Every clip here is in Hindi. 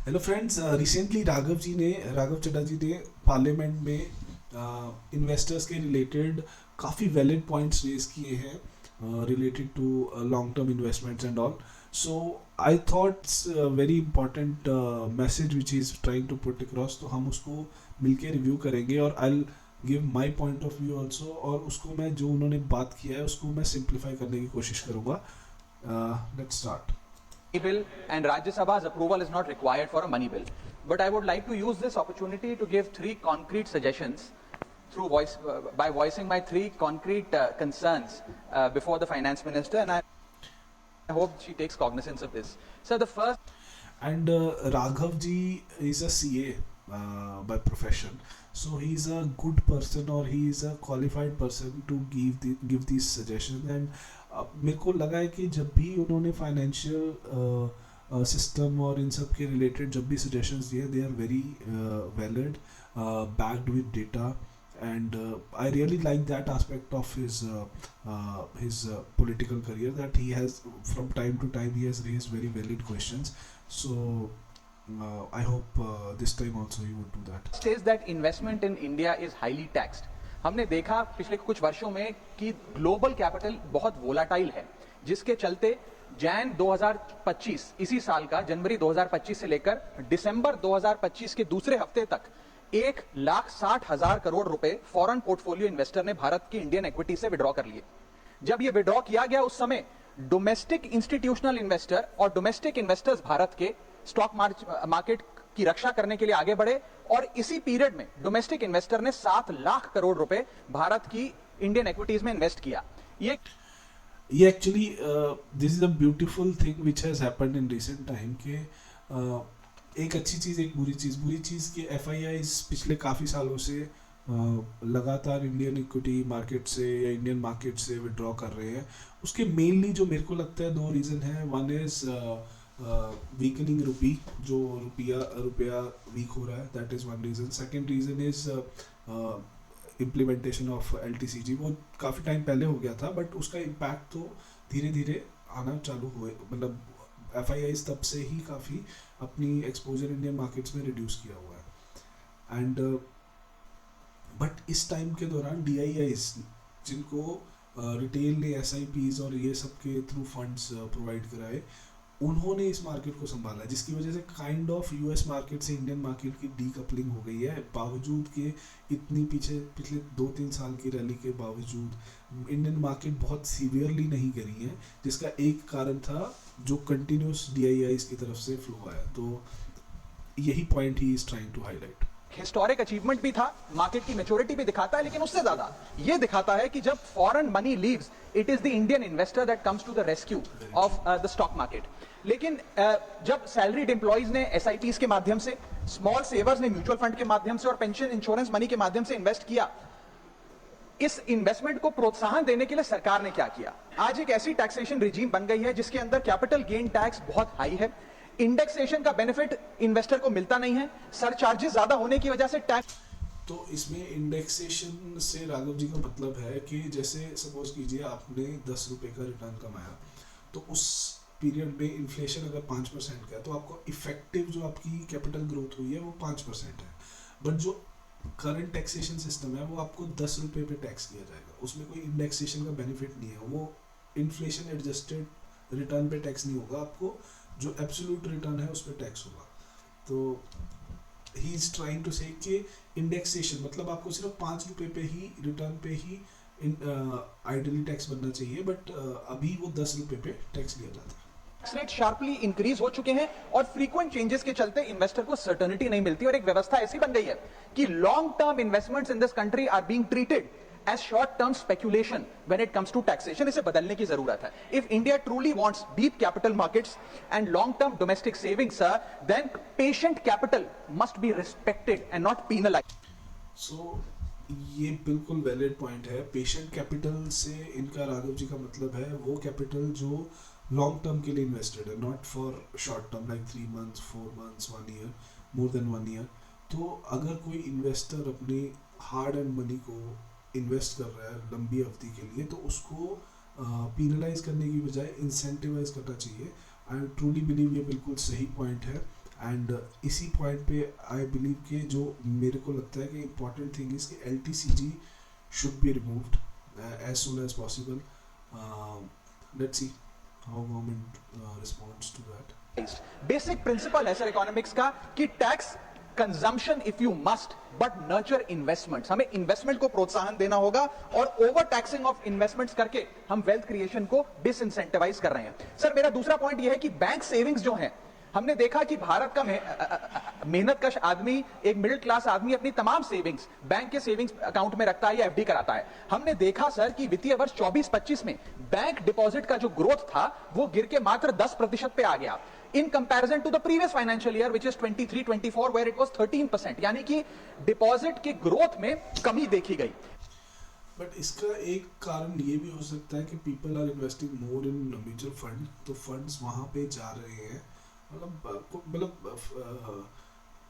Hello friends, recently Raghav Chadha ji ने पार्लियामेंट में इन्वेस्टर्स के रिलेटेड काफ़ी वैलिड पॉइंट्स रेज किए हैं related to long term investments and all. So I thought it's very important message which is trying to put across. तो हम उसको मिलके रिव्यू करेंगे और I give my point of view also, और उसको मैं जो उन्होंने बात किया है उसको मैं सिंप्लीफाई करने की कोशिश करूँगा. Let's start. Bill and Rajya Sabha's approval is not required for a money bill. But I would like to use this opportunity to give three concrete suggestions by voicing my three concrete concerns before the finance minister, and I hope she takes cognizance of this. So the first. And Raghav ji is a CA by profession, so he is a good person, or he is a qualified person to give these suggestions. And मेरे को लगा है कि जब भी उन्होंने फाइनेंशियल सिस्टम और इन सब के रिलेटेड जब भी सजेशंस दिए, they are very valid, backed with data. And I really like that aspect of his political career, that he has from time to time he has raised very valid questions. So I hope this time also he would do that. Says that investment in India is highly taxed. हमने देखा पिछले कुछ वर्षों में कि ग्लोबल कैपिटल बहुत वोलाटाइल है, जिसके चलते जैन 2025 इसी साल का जनवरी 2025 से लेकर दिसंबर 2025 के दूसरे हफ्ते तक 1,60,000 करोड़ रुपए फॉरेन पोर्टफोलियो इन्वेस्टर ने भारत की इंडियन इक्विटी से विड्रॉ कर लिए. जब ये विड्रॉ किया गया उस समय डोमेस्टिक इंस्टीट्यूशनल इन्वेस्टर और डोमेस्टिक इन्वेस्टर्स भारत के स्टॉक मार्केट की रक्षा करने के लिए आगे बढ़े, और इसी पीरियड में डोमेस्टिक इन्वेस्टर ने 7 लाख करोड़ रुपए भारत की इंडियन इक्विटीज में इन्वेस्ट किया. ये actually this is a beautiful thing which has happened in recent time के. एक अच्छी चीज़, एक बुरी चीज़ कि FIIs पिछले काफ़ी सालों से लगातार इंडियन इक्विटी मार्केट से या इंडियन मार्केट से विड्रॉ कर रहे हैं. उसके मेनली जो मेरे को लगता है दो रीज़न है. वन इज़ वीकनिंग रुपी, जो रुपया वीक हो रहा है, that is one reason. Second reason is implementation of LTCG. वो काफ़ी टाइम पहले हो गया था, बट उसका इम्पैक्ट तो धीरे धीरे आना चालू हुए. मतलब FIIs तब से ही काफ़ी अपनी एक्सपोजर इंडियन मार्केट्स में रिड्यूस किया हुआ है. एंड बट इस टाइम के दौरान DIIs, जिनको रिटेल ने SIPs और ये सब के थ्रू फंड्स प्रोवाइड कराए, उन्होंने इस मार्केट को संभाला, जिसकी वजह से काइंड ऑफ US मार्केट से इंडियन मार्केट की डीकपलिंग हो गई है. बावजूद के इतनी पिछले 2-3 साल की रैली के बावजूद इंडियन मार्केट बहुत सीवियरली नहीं गिरी है, जिसका एक कारण था जो कंटिन्यूस DIIs की तरफ से फ्लो आया. तो यही पॉइंट ही is trying to highlight. Historic achievement भी था, मार्केट की मैच्योरिटी भी दिखाता है, लेकिन उससे ज्यादा ये दिखाता है कि जब foreign money leaves, it is the Indian investor that comes to the rescue of the stock market. लेकिन जब सैलरीड एम्प्लॉइज ने SIPs के माध्यम से, स्मॉल सेवर्स ने म्यूचुअल फंड के माध्यम से और पेंशन इंश्योरेंस मनी के माध्यम से इन्वेस्ट किया, इस इन्वेस्टमेंट को प्रोत्साहन देने के लिए सरकार ने क्या किया? आज एक ऐसी टैक्सेशन रिजीम बन गई है जिसके अंदर कैपिटल गेन टैक्स बहुत हाई है, इंडेक्सेशन का बेनिफिट इन्वेस्टर को मिलता नहीं है, सरचार्जेस ज्यादा होने की वजह से टैक्स. तो इसमें इंडेक्सेशन से राघव जी का मतलब है कि जैसे सपोज कीजिए आपने 10 रुपए का रिटर्न कमाया, तो उस पीरियड में इन्फ्लेशन अगर 5% का है, तो आपको इफेक्टिव जो आपकी कैपिटल ग्रोथ हुई है वो 5% है. बट जो करंट टैक्सेशन सिस्टम है वो आपको 10 रुपए पे टैक्स किया जाएगा. उसमें कोई इंडेक्सेशन का बेनिफिट नहीं है. वो इन्फ्लेशन एडजस्टेड रिटर्न पे टैक्स नहीं होगा, आपको जो एब्सोल्यूट रिटर्न है उस पर टैक्स होगा. तो ही इज ट्राइंग टू से कि इंडेक्सेशन मतलब आपको सिर्फ 5 रुपए पे ही रिटर्न पे ही आइडियली टैक्स बनना चाहिए, बट अभी वो 10 रुपए पे टैक्स लिया जाता है. रेट शार्पली इंक्रीज हो चुके हैं और फ्रीक्वेंट चेंजेस के चलते इन्वेस्टर को सर्टेनिटी नहीं मिलती, और एक व्यवस्था ऐसी बन गई है कि long term investments in this country are being treated as short term speculation when it comes to taxation. इसे बदलने की जरूरत है. If India truly wants deep capital markets and long term domestic savings, then patient capital must be respected and not penalised. So ये बिल्कुल वैलिड पॉइंट है. पेशेंट कैपिटल से इनका राघव जी का मतलब है वो कैपिटल जो लॉन्ग टर्म के लिए इन्वेस्टेड है, not for short term like 3 months 4 months 1 year, more than 1 year. तो अगर कोई इन्वेस्टर अपनी हार्ड एंड मनी को इन्वेस्ट कर रहा है लंबी अवधि के लिए, तो उसको पीनलाइज करने की बजाय इंसेंटिवाइज करना चाहिए. आई ट्रूली बिलीव ये बिल्कुल सही पॉइंट है. एंड इसी पॉइंट पे आई बिलीव कि जो मेरे को लगता है कि इम्पॉर्टेंट थिंग इज कि LTCG should be removed as soon as possible. Let's see how government responds to that. Basic principle है सर इकोनॉमिक्स का कि tax consumption if you must but nurture investments. हमें इन्वेस्टमेंट को प्रोत्साहन देना होगा और ओवर टैक्सिंग ऑफ इन्वेस्टमेंट्स करके हम वेल्थ क्रिएशन को डिसइंसेंटिवाइज कर रहे हैं. सर मेरा दूसरा पॉइंट यह है कि बैंक सेविंग्स जो हैं, हमने देखा कि भारत का मेहनतकश आदमी, एक मिडिल क्लास आदमी अपनी तमाम सेविंग्स बैंक के सेविंग्स अकाउंट में रखता है या FD कराता है. हमने देखा सर कि वित्तीय वर्ष 24-25 में बैंक डिपॉजिट का जो ग्रोथ था वो गिर के मात्र 10% पे आ गया in comparison to the previous financial year which is 23-24 where it was 13%. यानी कि डिपॉजिट के ग्रोथ में कमी देखी गई. बट इसका एक कारण ये भी हो सकता है कि people are investing more in mutual fund, तो फंड्स वहाँ पे जा रहे हैं. मतलब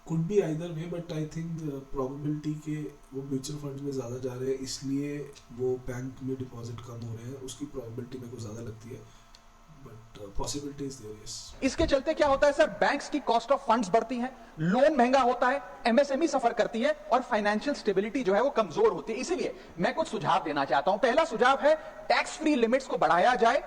could be either way, but I think probability के वो म्यूचुअल फंड्स में ज़्यादा जा रहे हैं इसलिए वो बैंक में डिपॉजिट कम हो रहे हैं, उसकी प्रोबेबिलिटी मेरे को ज़्यादा लगती है. But possibility is there. Yes. इसके चलते क्या होता है सर, बैंक्स की कॉस्ट ऑफ फंड्स बढ़ती है, लोन महंगा होता है, MSME सफर करती है और फाइनेंशियल स्टेबिलिटी जो है वो कमजोर होती है. इसीलिए मैं कुछ सुझाव देना चाहता हूं. पहला सुझाव है टैक्स फ्री लिमिट्स को बढ़ाया जाए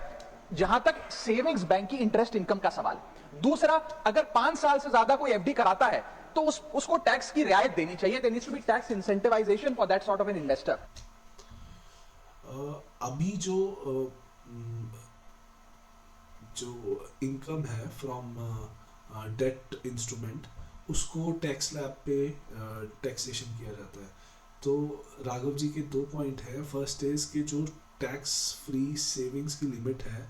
जहां तक सेविंग्स बैंक की इंटरेस्ट इनकम का सवाल. दूसरा, अगर 5 साल से ज्यादा कोई FD कराता है तो उसको टैक्स की रियायत देनी चाहिए. There needs to be tax incentivisation for that sort of an investor. अभी जो इनकम है फ्रॉम डेट इंस्ट्रूमेंट उसको टैक्स स्लैब पे टैक्सेशन किया जाता है. तो राघव जी के 2 पॉइंट है. फर्स्ट इज कि जो टैक्स फ्री सेविंग्स की लिमिट है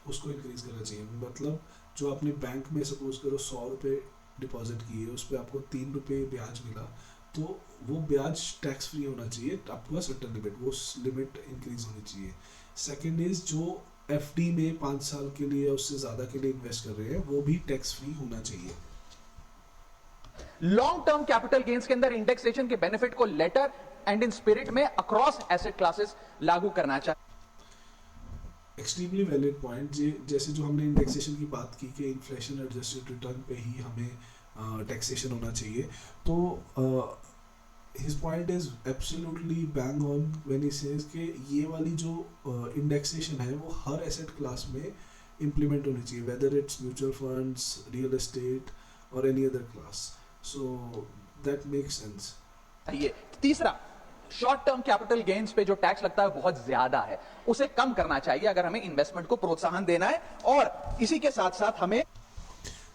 उसको इंक्रीज करना चाहिए. मतलब जो आपने बैंक में सपोज करो 100 रुपये डिपॉजिट किए, उस पर आपको 3 रुपये ब्याज मिला, तो वो ब्याज टैक्स फ्री होना चाहिए up to a certain limit. वो लिमिट इंक्रीज होनी चाहिए. सेकेंड इज जो FD में 5 साल के लिए उससे ज्यादा के लिए इन्वेस्ट कर रहे हैं वो भी टैक्स फ्री होना चाहिए. लॉन्ग टर्म कैपिटल गेन्स के अंदर इंडेक्सेशन के बेनिफिट को लेटर एंड इन स्पिरिट में अक्रॉस एसेट क्लासेस लागू करना चाहिए. Extremely valid point. जैसे जो हमने इंडेक्सेशन की बात की कि इन्फ्लेशन एडजस्टेड रिटर्न पे ही हमें टैक्सेशन होना चाहिए, तो his point is absolutely bang on when he says कि ये वाली जो इंडेक्सेशन है वो हर एसेट क्लास में इम्प्लीमेंट होनी चाहिए, whether it's mutual funds, real estate or any other class. So that makes sense. ये तीसरा, शॉर्ट टर्म कैपिटल गेन्स पे जो टैक्स लगता है बहुत ज्यादा है, उसे कम करना चाहिए अगर हमें इन्वेस्टमेंट को प्रोत्साहन देना है. और इसी के साथ साथ हमें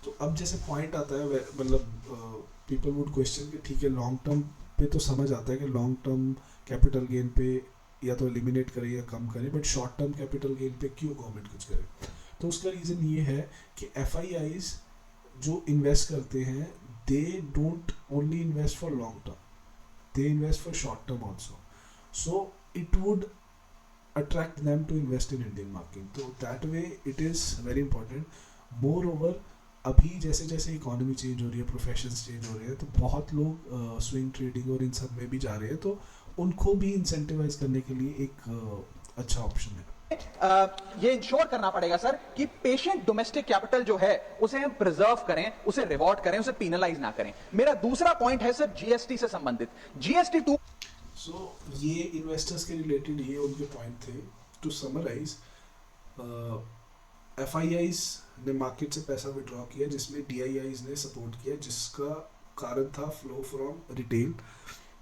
तो अब जैसे पॉइंट आता है, मतलब पीपल वुड क्वेश्चन कि ठीक है लॉन्ग टर्म पे तो समझ आता है कि लॉन्ग टर्म कैपिटल गेन पे या तो एलिमिनेट करे या कम करे, but short term capital gain पे क्यों गवर्नमेंट कुछ करे. तो उसका रीज़न ये है कि FIIs जो इन्वेस्ट करते हैं they don't only invest for long term, they invest for short term also. So it would attract them to invest in Indian market. तो that way it is very important. Moreover, अभी जैसे जैसे इकोनॉमी चेंज हो रही है, प्रोफेशंस चेंज हो रहे हैं, तो बहुत लोग स्विंग ट्रेडिंग और इन सब में भी जा रहे हैं, तो उनको भी इंसेंटिवाइज करने के लिए एक अच्छा ऑप्शन है. ये इंश्योर करना पड़ेगा सर कि पेशेंट डोमेस्टिक कैपिटल जो है उसे हम प्रिजर्व करें, उसे रिवॉर्ड करें, उसे पेनलाइज ना करें. मेरा दूसरा पॉइंट है सर GST से संबंधित. GST 2. सो ये इन्वेस्टर्स के रिलेटेड ये उनके पॉइंट थे. टू समराइज, FIIs ने मार्केट से पैसा विड्रॉ किया जिसमें DIIs ने सपोर्ट किया, जिसका कारण था फ्लो फ्रॉम रिटेल.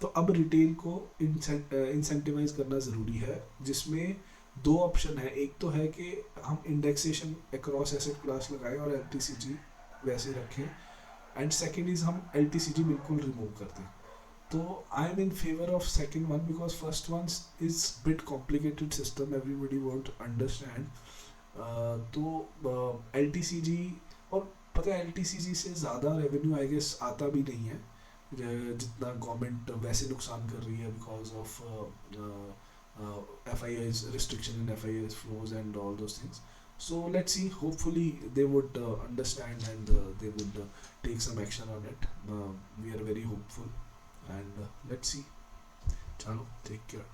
तो अब रिटेल को इंसेंटिवाइज करना ज़रूरी है, जिसमें 2 ऑप्शन है. एक तो है कि हम इंडेक्सेशन अक्रॉस एसेट क्लास लगाएं और LTCG वैसे रखें, एंड सेकेंड इज हम LTCG बिल्कुल रिमूव कर दें. तो I am in favour of second one because first one is bit complicated system, everybody won't understand. तो LTCG, और पता है LTCG से ज़्यादा रेवेन्यू आई गेस आता भी नहीं है जितना गवर्नमेंट वैसे नुकसान कर रही है because of FIIs restriction in FIIs flows and all those things. So let's see, hopefully they would understand and they would take some action on it. We are very hopeful and let's see. Chalo, take care.